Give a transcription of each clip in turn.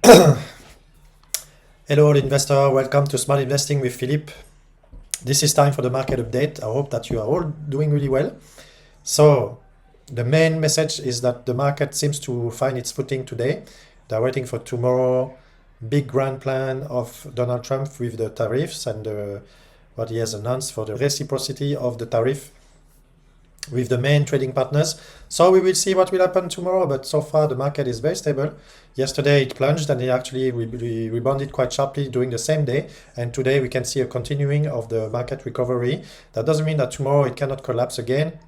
Hello, investor. Welcome to Smart Investing with Philippe. This is time for the market update. I hope that you are all doing really well. So, the main message is that the market seems to find its footing today. They're waiting for tomorrow big grand plan of Donald Trump with the tariffs and what he has announced for the reciprocity of the tariff with the main trading partners. So we will see what will happen tomorrow, but so far the market is very stable. Yesterday it plunged and it actually rebounded quite sharply during the same day, and today we can see a continuing of the market recovery. That doesn't mean that tomorrow it cannot collapse again,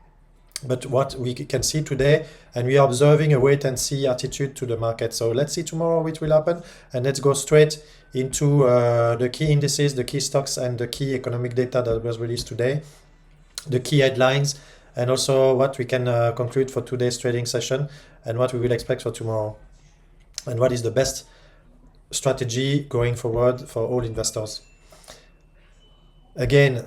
but what we can see today, and we are observing a wait and see attitude to the market. So let's see tomorrow what will happen, and let's go straight into the key indices, the key stocks, and the key economic data that was released today, the key headlines, and also what we can conclude for today's trading session and what we will expect for tomorrow, and what is the best strategy going forward for all investors. Again,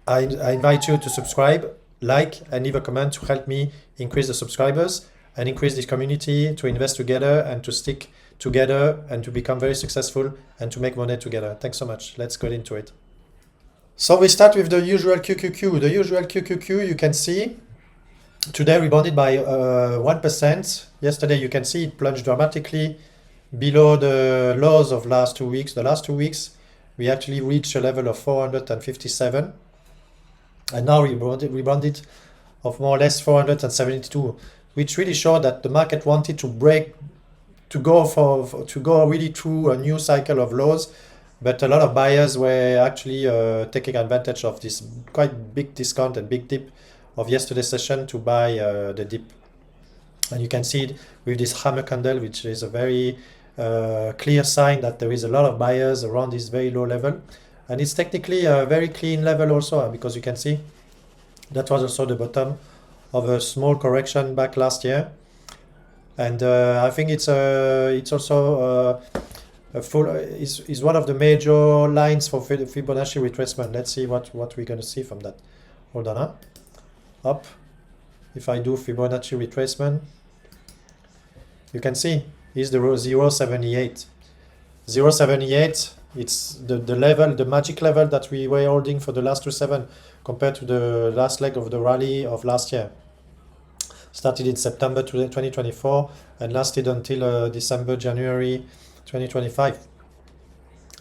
I invite you to subscribe, like, and leave a comment to help me increase the subscribers and increase this community to invest together and to stick together and to become very successful and to make money together. Thanks so much. Let's get into it. So we start with the usual QQQ. The usual QQQ, you can see today rebounded by 1%. Yesterday you can see it plunged dramatically below the lows of last 2 weeks. The last 2 weeks we actually reached a level of 457, and now we rebounded of more or less 472, which really showed that the market wanted to break, to go really through a new cycle of lows. But a lot of buyers were actually taking advantage of this quite big discount and big dip of yesterday's session to buy the dip. And you can see it with this hammer candle, which is a very clear sign that there is a lot of buyers around this very low level. And it's technically a very clean level also, because you can see that was also the bottom of a small correction back last year. And I think it's also is one of the major lines for Fibonacci retracement. Let's see what we're going to see from that. Hold on, up. If I do Fibonacci retracement, you can see is the 0.78. 0.78, it's the level, the magic level that we were holding for the last 2.7 compared to the last leg of the rally of last year. Started in September 2024 and lasted until January 2025.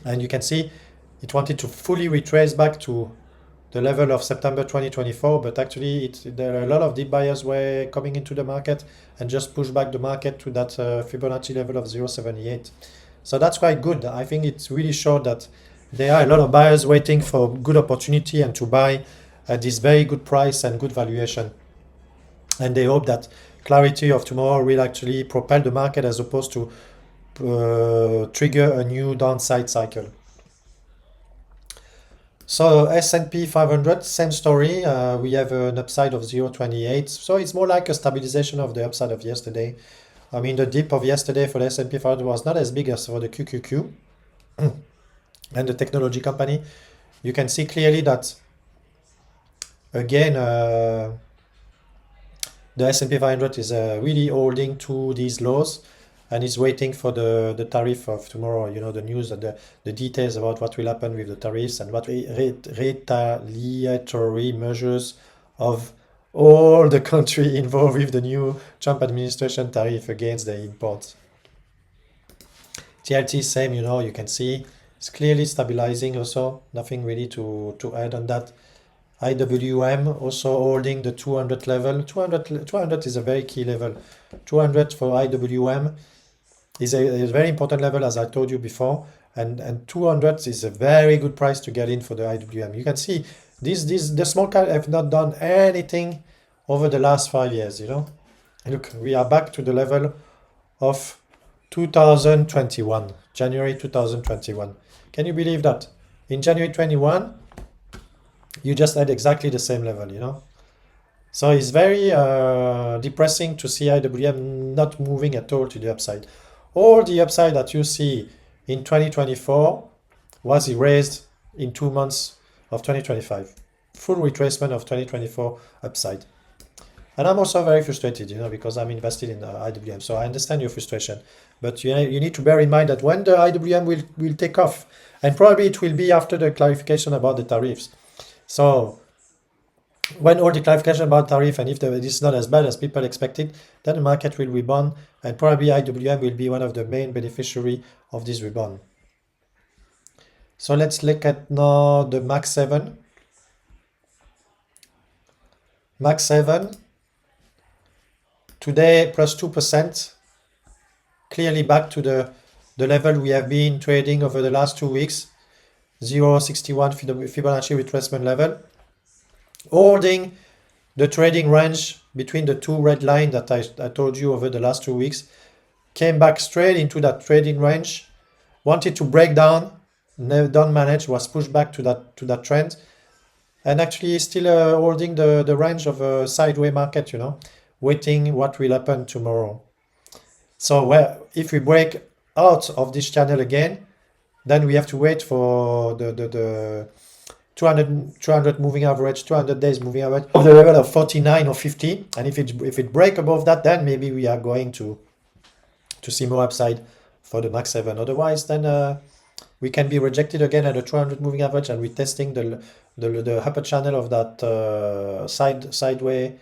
And you can see it wanted to fully retrace back to the level of September 2024, but actually there are a lot of deep buyers were coming into the market and just push back the market to that Fibonacci level of 0.78. So that's quite good. I think it's really showed that there are a lot of buyers waiting for good opportunity and to buy at this very good price and good valuation. And they hope that clarity of tomorrow will actually propel the market as opposed to trigger a new downside cycle. So S&P 500, same story. We have an upside of 0.28. So it's more like a stabilization of the upside of yesterday. I mean, the dip of yesterday for the S&P 500 was not as big as for the QQQ and the technology company. You can see clearly that, again, the S&P 500 is really holding to these lows and is waiting for the tariff of tomorrow, you know, the news and the details about what will happen with the tariffs and what retaliatory measures of all the country involved with the new Trump administration tariff against the imports. TLT, same, you know, you can see it's clearly stabilizing also, nothing really to add on that. IWM also holding the 200 level. 200 is a very key level. 200 for IWM is a very important level, as I told you before, and 200 is a very good price to get in for the IWM. You can see the small cap have not done anything over the last 5 years, you know. Look, we are back to the level of 2021, January 2021. Can you believe that? In January 21, you just had exactly the same level, you know. So it's very depressing to see IWM not moving at all to the upside. All the upside that you see in 2024 was erased in 2 months of 2025. Full retracement of 2024 upside. And I'm also very frustrated, because I'm invested in IWM. So I understand your frustration. But you need to bear in mind that when the IWM will take off, and probably it will be after the clarification about the tariffs. So when all the clarification about tariff, and if it is not as bad as people expected, then the market will rebound, and probably IWM will be one of the main beneficiary of this rebound. So let's look at now the Max 7. Max 7, today plus 2%, clearly back to the level we have been trading over the last 2 weeks, 0.61 Fibonacci retracement level, holding the trading range between the two red lines that I told you over the last 2 weeks, came back straight into that trading range, wanted to break down, don't manage, was pushed back to that trend, and actually still holding the range of a sideways market, waiting what will happen tomorrow. So if we break out of this channel again, then we have to wait for the 200 moving average, 200 days moving average of the level of 49 or 50. And if it break above that, then maybe we are going to see more upside for the Max 7. Otherwise, then we can be rejected again at the 200 moving average, and we're testing the upper channel of that sideways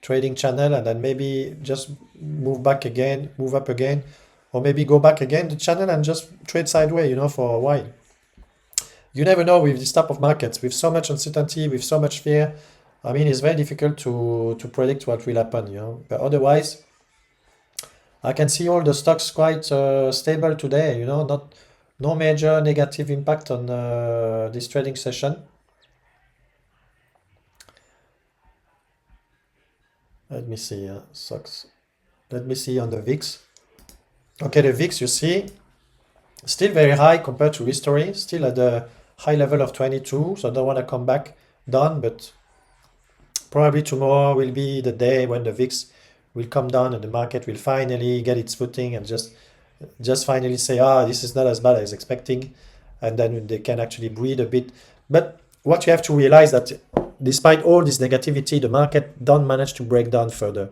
trading channel, and then maybe just move up again, or maybe go back again the channel and just trade sideways, for a while. You never know with this type of markets, with so much uncertainty, with so much fear. I mean, it's very difficult to predict what will happen, But otherwise, I can see all the stocks quite stable today, no major negative impact on this trading session. Let me see, stocks. Let me see on the VIX. Okay, the VIX, you see, still very high compared to history, still at the high level of 22, so I don't want to come back down, but probably tomorrow will be the day when the VIX will come down and the market will finally get its footing and just finally say, this is not as bad as expecting, and then they can actually breathe a bit. But what you have to realize that despite all this negativity, the market don't manage to break down further.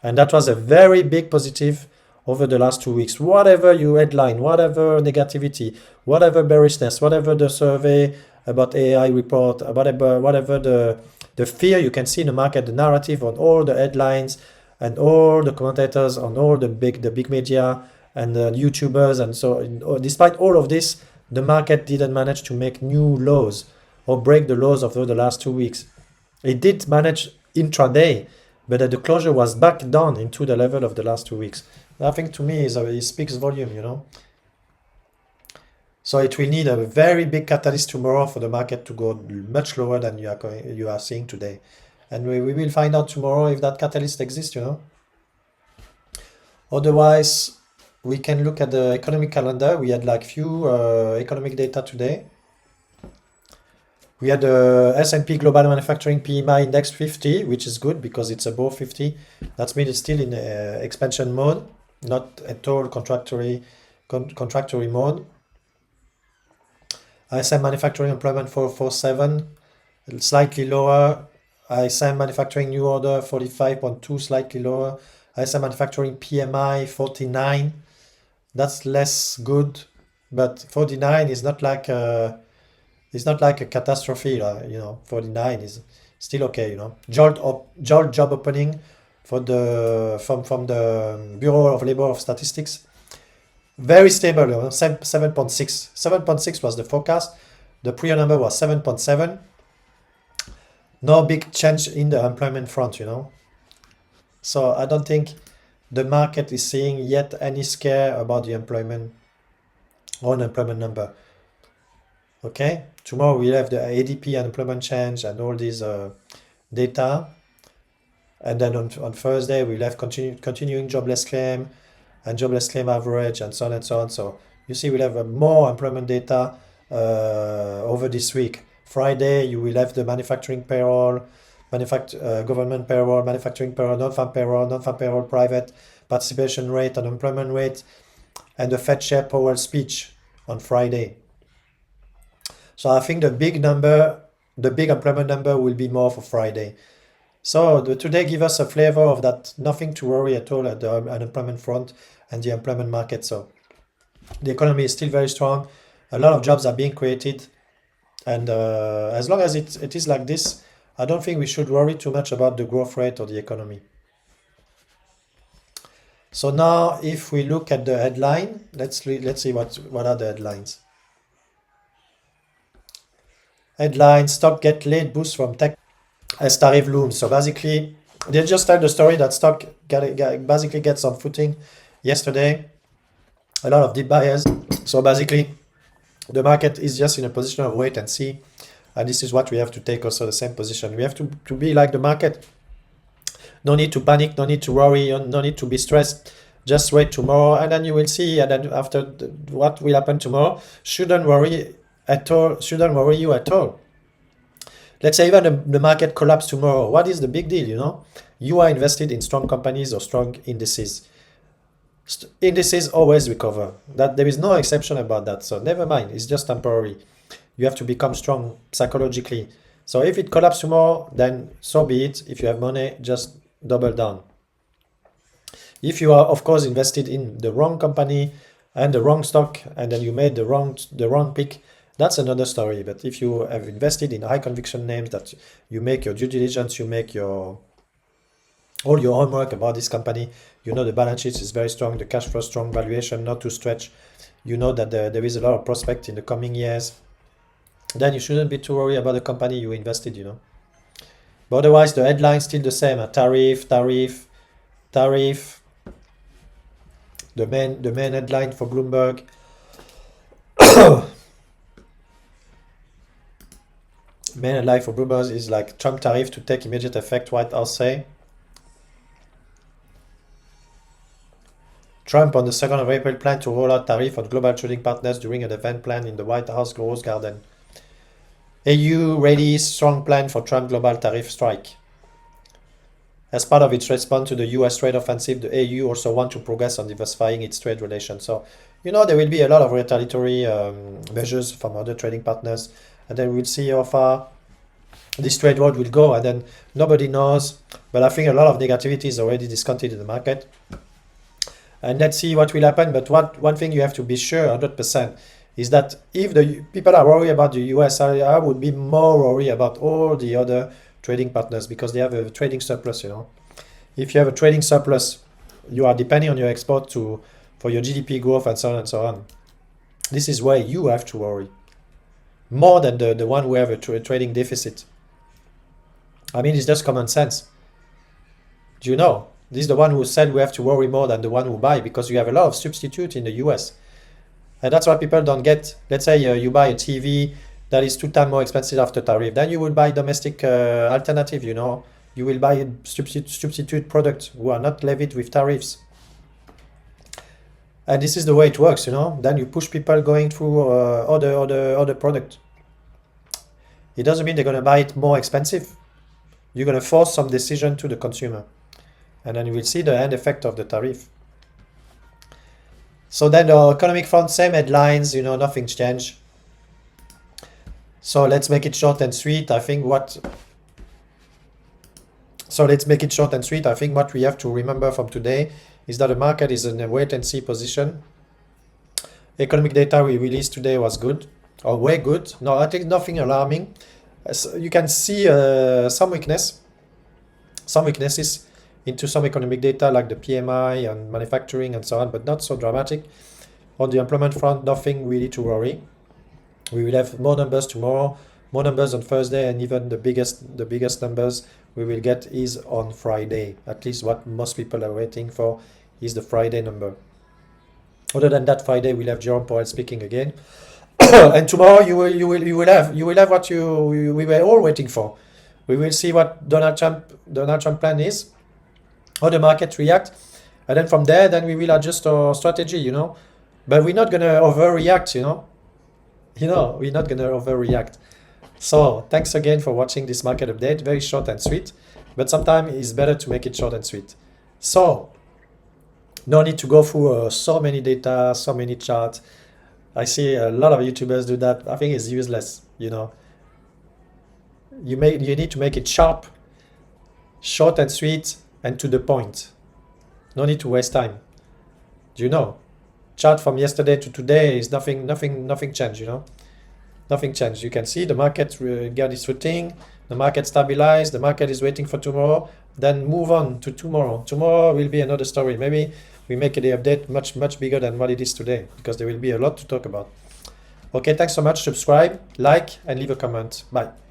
And that was a very big positive over the last 2 weeks. Whatever you headline, whatever negativity, whatever bearishness, whatever the survey about AI report, whatever the fear you can see in the market, the narrative on all the headlines and all the commentators on all the big media and the YouTubers, and so despite all of this, the market didn't manage to make new lows or break the lows of the last 2 weeks. It did manage intraday, but the closure was back down into the level of the last 2 weeks. I think to me it speaks volume, So it will need a very big catalyst tomorrow for the market to go much lower than you are seeing today. And we will find out tomorrow if that catalyst exists, Otherwise, we can look at the economic calendar. We had few economic data today. We had the S&P Global Manufacturing PMI Index 50, which is good because it's above 50. That means it's still in expansion mode, not at all contractory mode. ISM Manufacturing Employment 447, slightly lower. ISM Manufacturing New Order 45.2, slightly lower. ISM Manufacturing PMI 49. That's less good, but 49 is not like a catastrophe, 49 is still okay, JOLT job opening from the Bureau of Labor Statistics, very stable, 7.6. 7.6 was the forecast. The prior number was 7.7. No big change in the employment front, So I don't think the market is seeing yet any scare about the unemployment number. Okay, tomorrow we'll have the ADP unemployment change and all these data. And then on Thursday we'll have continuing jobless claim and jobless claim average and so on and so on. So you see we'll have more employment data over this week. Friday you will have the manufacturing payroll, government payroll, manufacturing payroll, non-farm payroll, private participation rate, unemployment rate, and the Fed Chair Powell speech on Friday. So I think the big employment number will be more for Friday. So today give us a flavor of that nothing to worry at all at the unemployment front and the employment market. So the economy is still very strong. A lot of jobs are being created. And as long as it is like this, I don't think we should worry too much about the growth rate of the economy. So now if we look at the headline, let's see what are the headlines. Headline, stock get late boost from tech as tariff looms. So basically, they just tell the story that stock basically get some footing yesterday. A lot of deep buyers. So basically, the market is just in a position of wait and see. And this is what we have to take also the same position. We have to be like the market. No need to panic, no need to worry, no need to be stressed. Just wait tomorrow and then you will see. And then after what will happen tomorrow, shouldn't worry at all, shouldn't worry you at all. Let's say even the market collapse tomorrow. What is the big deal, you know? You are invested in strong companies or strong indices. Indices always recover. That there is no exception about that. So never mind, it's just temporary. You have to become strong psychologically. So if it collapses tomorrow, then so be it. If you have money, just double down. If you are, of course, invested in the wrong company and the wrong stock, and then you made the wrong pick, that's another story. But if you have invested in high conviction names, that you make your due diligence, you make all your homework about this company, you know the balance sheet is very strong, the cash flow strong, valuation not too stretched, you know that there is a lot of prospect in the coming years, then you shouldn't be too worried about the company you invested, you know. But otherwise, the headline still the same: tariff. The main headline for Bloomberg. Main headline for Bloomberg is like Trump tariff to take immediate effect. White House say. Trump on the 2nd of April planned to roll out tariff on global trading partners during an event planned in the White House Rose Garden. EU readies strong plan for Trump global tariff strike. As part of its response to the US trade offensive, the EU also wants to progress on diversifying its trade relations. So, you know, there will be a lot of retaliatory measures from other trading partners, and then we'll see how far this trade war will go, and then nobody knows. But I think a lot of negativity is already discounted in the market. And let's see what will happen. But one thing you have to be sure 100% is that if the people are worried about the US, I would be more worried about all the other trading partners because they have a trading surplus, you know. If you have a trading surplus, you are depending on your export for your GDP growth and so on and so on. This is where you have to worry more than the one who have a trading deficit. I mean, it's just common sense. Do you know? This is the one who said we have to worry more than the one who buy, because you have a lot of substitute in the US. And that's what people don't get. Let's say you buy a TV that is 2 times more expensive after tariff. Then you will buy domestic alternative, you know. You will buy substitute products who are not levied with tariffs. And this is the way it works, you know. Then you push people going through other product. It doesn't mean they're going to buy it more expensive. You're going to force some decision to the consumer. And then you will see the end effect of the tariff. So then the economic front, same headlines, you know, nothing's changed. So let's make it short and sweet. I think what we have to remember from today is that the market is in a wait and see position. Economic data we released today was good, or way good. No, I think nothing alarming. You can see some weaknesses into some economic data like the PMI and manufacturing and so on, but not so dramatic. On the employment front, nothing really to worry. We will have more numbers tomorrow, more numbers on Thursday, and even the biggest numbers we will get is on Friday. At least what most people are waiting for is the Friday number. Other than that, Friday we'll have Jerome Powell speaking again, and tomorrow you will have what we were all waiting for. We will see what Donald Trump plan is, how the market react, and then from there, then we will adjust our strategy, you know. But we're not gonna overreact, you know. We're not gonna overreact. So thanks again for watching this market update. Very short and sweet, but sometimes it's better to make it short and sweet. So no need to go through so many data, so many charts. I see a lot of YouTubers do that. I think it's useless, you know. You need to make it sharp. short and sweet and to the point. No need to waste time. Do you know? Chart from yesterday to today is nothing changed, you know? Nothing changed. You can see the market got its footing, the market stabilized, the market is waiting for tomorrow, then move on to tomorrow. Tomorrow will be another story. Maybe we make the update much bigger than what it is today, because there will be a lot to talk about. Okay, thanks so much. Subscribe, like, and leave a comment. Bye.